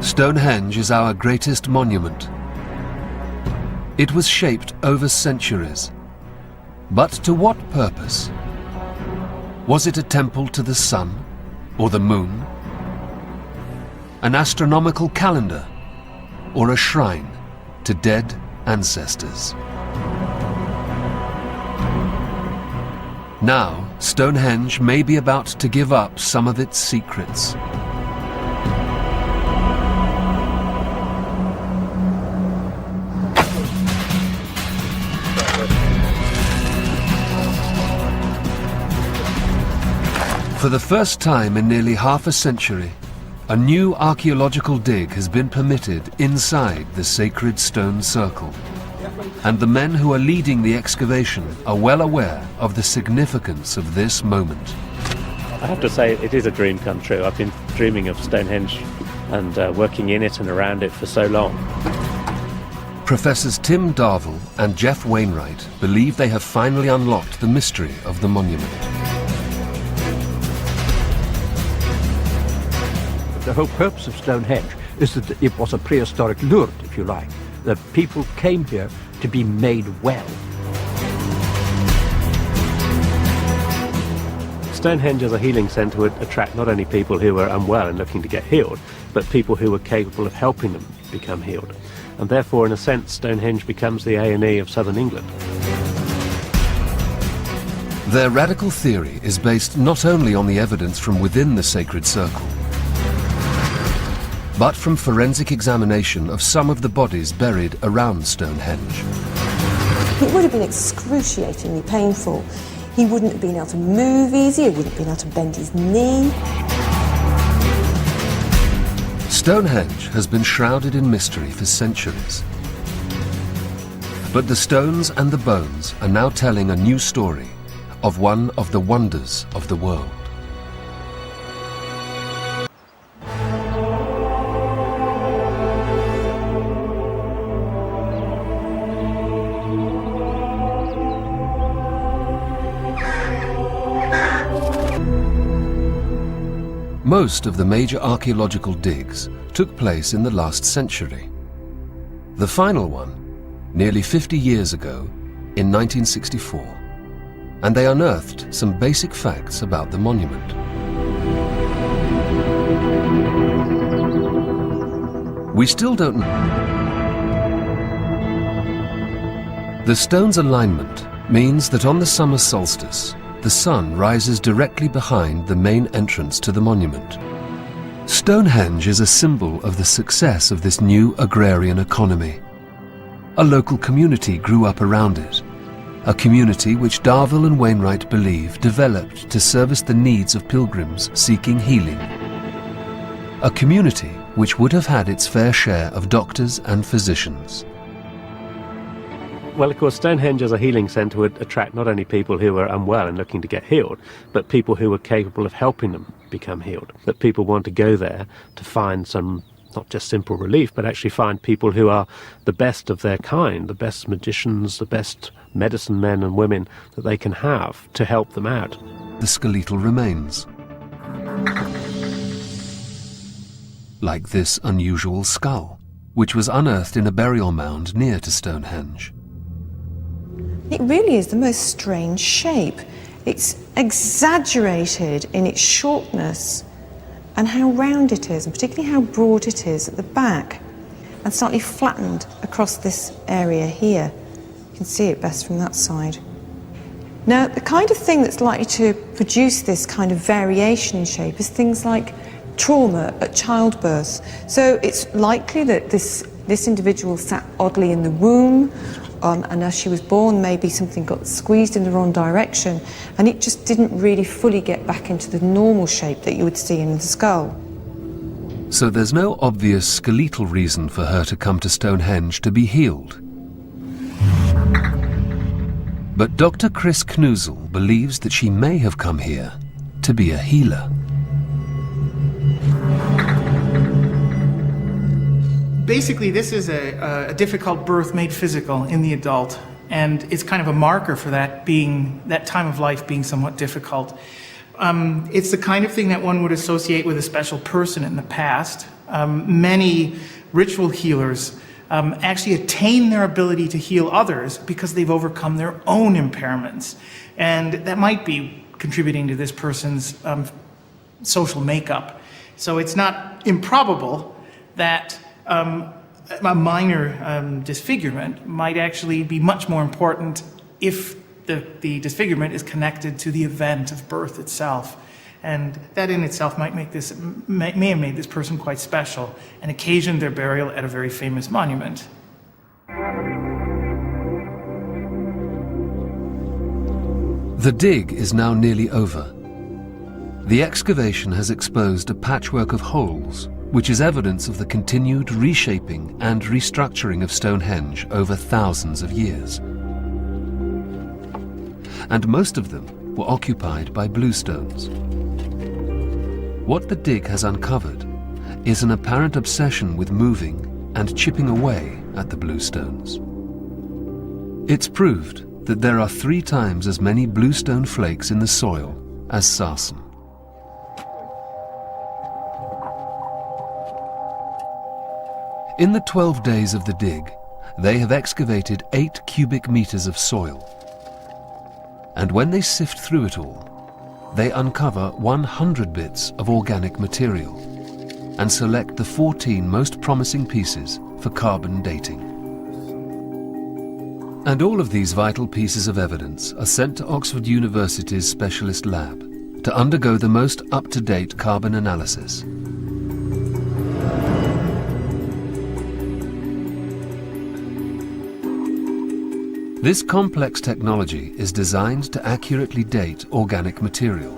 Stonehenge is our greatest monument. It was shaped over centuries. But to what purpose? Was it a temple to the sun or the moon? An astronomical calendar or a shrine to dead ancestors? Now, Stonehenge may be about to give up some of its secrets. For the first time in nearly half a century, a new archaeological dig has been permitted inside the sacred stone circle. And the men who are leading the excavation are well aware of the significance of this moment. I have to say it is a dream come true. I've been dreaming of Stonehenge and working in it and around it for so long. Professors Tim Darvill and Jeff Wainwright believe they have finally unlocked the mystery of the monument. The whole purpose of Stonehenge is that it was a prehistoric Lourdes, if you like, that people came here to be made well. Stonehenge as a healing centre would attract not only people who were unwell and looking to get healed, but people who were capable of helping them become healed. And therefore, in a sense, Stonehenge becomes the A&E of southern England. Their radical theory is based not only on the evidence from within the sacred circle, but from forensic examination of some of the bodies buried around Stonehenge. It would have been excruciatingly painful. He wouldn't have been able to move easy, he wouldn't have been able to bend his knee. Stonehenge has been shrouded in mystery for centuries. But the stones and the bones are now telling a new story of one of the wonders of the world. Most of the major archaeological digs took place in the last century. The final one, nearly 50 years ago, in 1964, and they unearthed some basic facts about the monument. We still don't know. The stone's alignment means that on the summer solstice, the sun rises directly behind the main entrance to the monument. Stonehenge is a symbol of the success of this new agrarian economy. A local community grew up around it, a community which Darvill and Wainwright believe developed to service the needs of pilgrims seeking healing. A community which would have had its fair share of doctors and physicians. Well, of course, Stonehenge as a healing centre would attract not only people who were unwell and looking to get healed, but people who were capable of helping them become healed. That people want to go there to find some, not just simple relief, but actually find people who are the best of their kind, the best magicians, the best medicine men and women that they can have to help them out. The skeletal remains. Like this unusual skull, which was unearthed in a burial mound near to Stonehenge. It really is the most strange shape. It's exaggerated in its shortness and how round it is, and particularly how broad it is at the back, and slightly flattened across this area here. You can see it best from that side. Now, the kind of thing that's likely to produce this kind of variation in shape is things like trauma at childbirth. So it's likely that this individual sat oddly in the womb, and as she was born, maybe something got squeezed in the wrong direction, and it just didn't really fully get back into the normal shape that you would see in the skull. So there's no obvious skeletal reason for her to come to Stonehenge to be healed. But Dr. Chris Knusel believes that she may have come here to be a healer. Basically, this is a difficult birth made physical in the adult, and it's kind of a marker for that time of life being somewhat difficult. It's the kind of thing that one would associate with a special person in the past, Many ritual healers actually attain their ability to heal others because they've overcome their own impairments. And that might be contributing to this person's social makeup. So it's not improbable that a minor disfigurement might actually be much more important if the disfigurement is connected to the event of birth itself. And that in itself may have made this person quite special and occasioned their burial at a very famous monument. The dig is now nearly over. The excavation has exposed a patchwork of holes, which is evidence of the continued reshaping and restructuring of Stonehenge over thousands of years. And most of them were occupied by bluestones. What the dig has uncovered is an apparent obsession with moving and chipping away at the bluestones. It's proved that there are 3 times as many bluestone flakes in the soil as sarsen. In the 12 days of the dig, they have excavated 8 cubic meters of soil. And when they sift through it all, they uncover 100 bits of organic material and select the 14 most promising pieces for carbon dating. And all of these vital pieces of evidence are sent to Oxford University's specialist lab to undergo the most up-to-date carbon analysis. This complex technology is designed to accurately date organic material.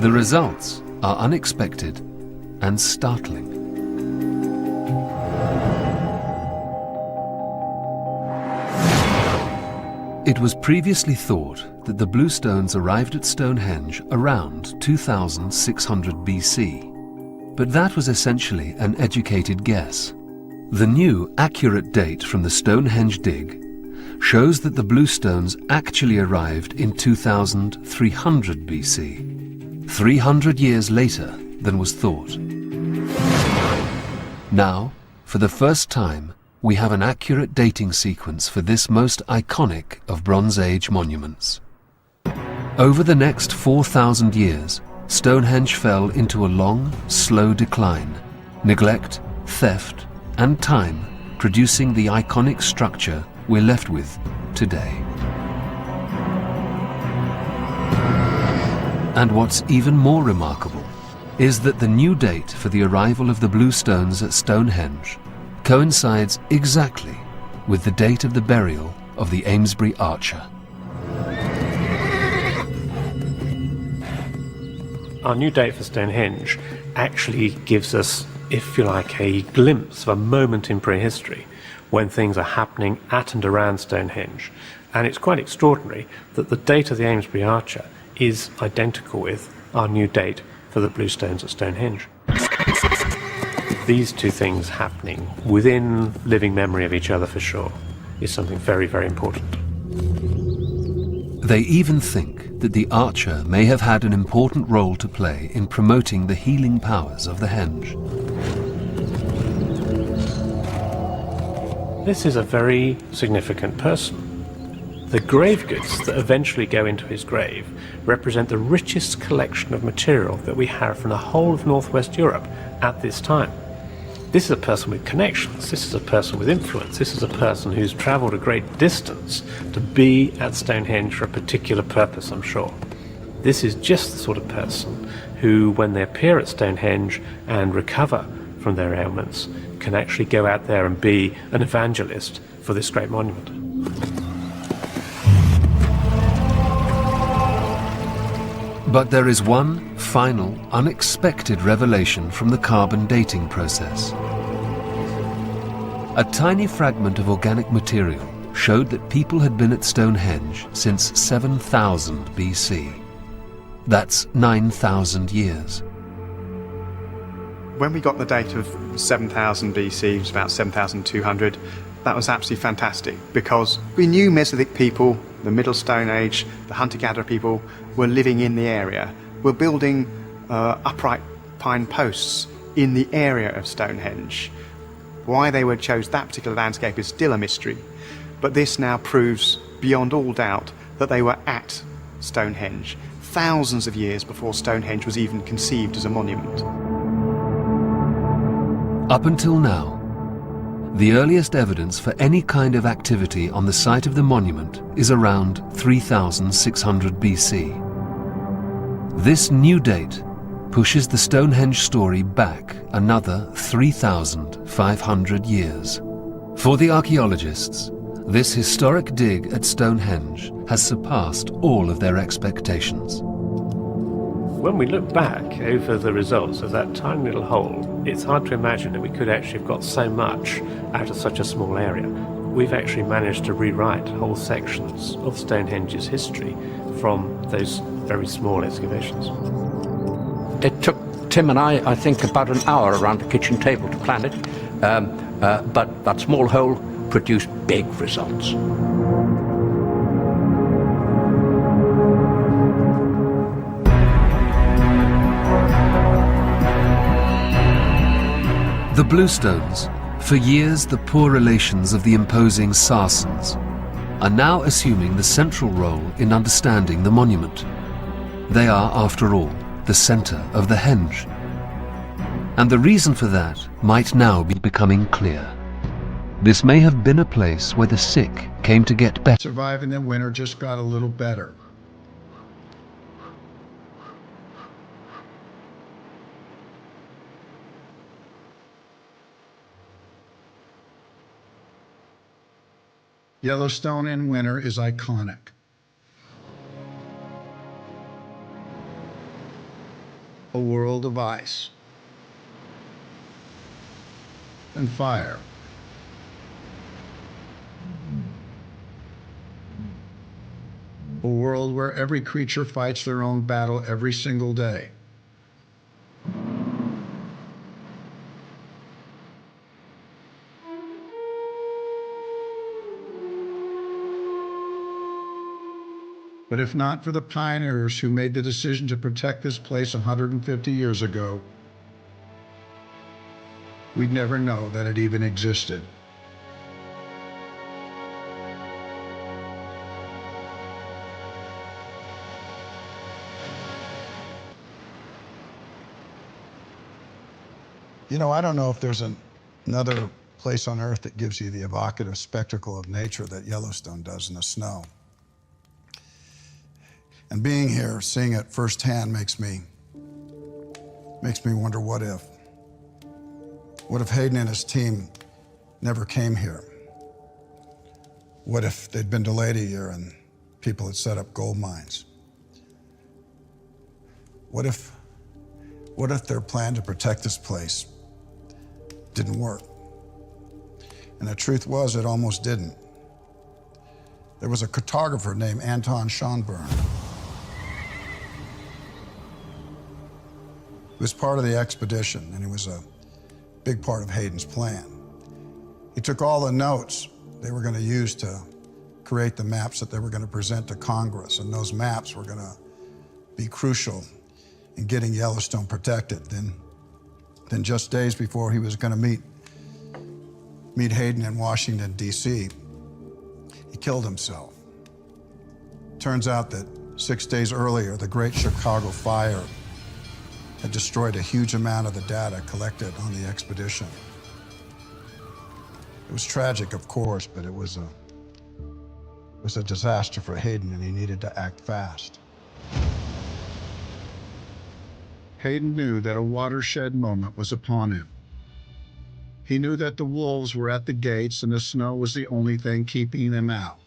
The results are unexpected and startling. It was previously thought that the bluestones arrived at Stonehenge around 2600 BC, but that was essentially an educated guess. The new accurate date from the Stonehenge dig shows that the bluestones actually arrived in 2300 BC, 300 years later than was thought. Now, for the first time, we have an accurate dating sequence for this most iconic of Bronze Age monuments. Over the next 4,000 years, Stonehenge fell into a long, slow decline, neglect, theft, and time producing the iconic structure we're left with today. And what's even more remarkable is that the new date for the arrival of the bluestones at Stonehenge coincides exactly with the date of the burial of the Amesbury archer. Our new date for Stonehenge actually gives us, if you like, a glimpse of a moment in prehistory when things are happening at and around Stonehenge. And it's quite extraordinary that the date of the Amesbury archer is identical with our new date for the bluestones at Stonehenge. These two things happening within living memory of each other for sure is something very, very important. They even think that the archer may have had an important role to play in promoting the healing powers of the henge. This is a very significant person. The grave goods that eventually go into his grave represent the richest collection of material that we have from the whole of northwest Europe at this time. This is a person with connections, this is a person with influence, this is a person who's travelled a great distance to be at Stonehenge for a particular purpose, I'm sure. This is just the sort of person who, when they appear at Stonehenge and recover from their ailments, can actually go out there and be an evangelist for this great monument. But there is one final, unexpected revelation from the carbon dating process. A tiny fragment of organic material showed that people had been at Stonehenge since 7000 BC. That's 9,000 years. When we got the date of 7000 BC, it was about 7200, that was absolutely fantastic because we knew Mesolithic people, the Middle Stone Age, the hunter-gatherer people were living in the area, were building upright pine posts in the area of Stonehenge. Why they chose that particular landscape is still a mystery, but this now proves beyond all doubt that they were at Stonehenge thousands of years before Stonehenge was even conceived as a monument. Up until now, the earliest evidence for any kind of activity on the site of the monument is around 3600 BC. This new date pushes the Stonehenge story back another 3,500 years. For the archaeologists, this historic dig at Stonehenge has surpassed all of their expectations. When we look back over the results of that tiny little hole, it's hard to imagine that we could actually have got so much out of such a small area. We've actually managed to rewrite whole sections of Stonehenge's history from those very small excavations. It took Tim and I think, about an hour around the kitchen table to plan it, but that small hole produced big results. The Bluestones, for years the poor relations of the imposing Sarsens, are now assuming the central role in understanding the monument. They are, after all, the centre of the henge. And the reason for that might now be becoming clear. This may have been a place where the sick came to get better. Surviving the winter just got a little better. Yellowstone in winter is iconic. A world of ice and fire. A world where every creature fights their own battle every single day. But if not for the pioneers who made the decision to protect this place 150 years ago, we'd never know that it even existed. You know, I don't know if there's another place on Earth that gives you the evocative spectacle of nature that Yellowstone does in the snow. And being here, seeing it firsthand makes me wonder, what if? What if Hayden and his team never came here? What if they'd been delayed a year and people had set up gold mines? What if their plan to protect this place didn't work? And the truth was, it almost didn't. There was a cartographer named Anton Schönborn. He was part of the expedition, and he was a big part of Hayden's plan. He took all the notes they were going to use to create the maps that they were going to present to Congress, and those maps were going to be crucial in getting Yellowstone protected. Then just days before he was going to meet Hayden in Washington, D.C., he killed himself. Turns out that 6 days earlier, the Great Chicago Fire had destroyed a huge amount of the data collected on the expedition. It was tragic, of course, but it was a disaster for Hayden, and he needed to act fast. Hayden knew that a watershed moment was upon him. He knew that the wolves were at the gates and the snow was the only thing keeping them out.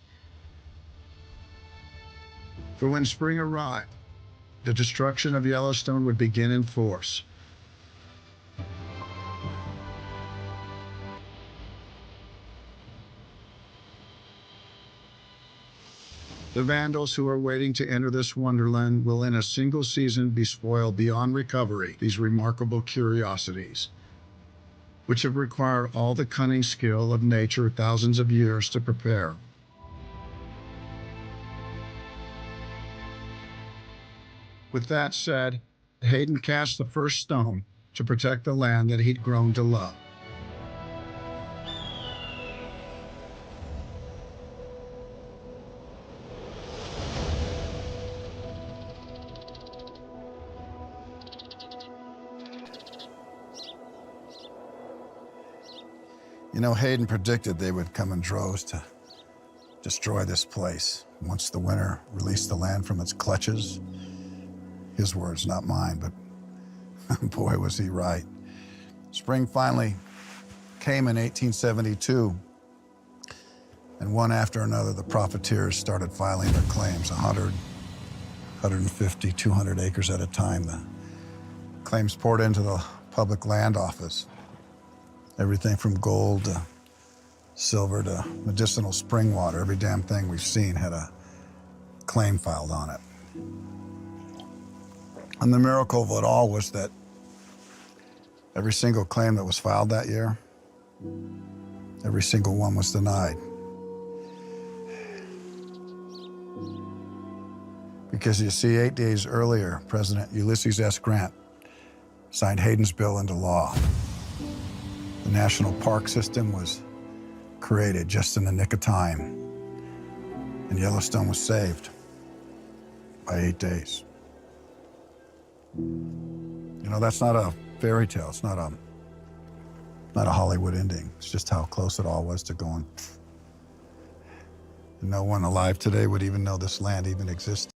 For when spring arrived, the destruction of Yellowstone would begin in force. The vandals who are waiting to enter this wonderland will in a single season be spoiled beyond recovery, these remarkable curiosities, which have required all the cunning skill of nature thousands of years to prepare. With that said, Hayden cast the first stone to protect the land that he'd grown to love. You know, Hayden predicted they would come in droves to destroy this place. Once the winter released the land from its clutches, his words, not mine, but boy, was he right. Spring finally came in 1872, and one after another, the profiteers started filing their claims, 100, 150, 200 acres at a time. The claims poured into the public land office. Everything from gold to silver to medicinal spring water, every damn thing we've seen had a claim filed on it. And the miracle of it all was that every single claim that was filed that year, every single one was denied. Because you see, 8 days earlier, President Ulysses S. Grant signed Hayden's bill into law. The national park system was created just in the nick of time, and Yellowstone was saved by 8 days. You know, that's not a fairy tale. It's not a Hollywood ending. It's just how close it all was to going. And no one alive today would even know this land even existed.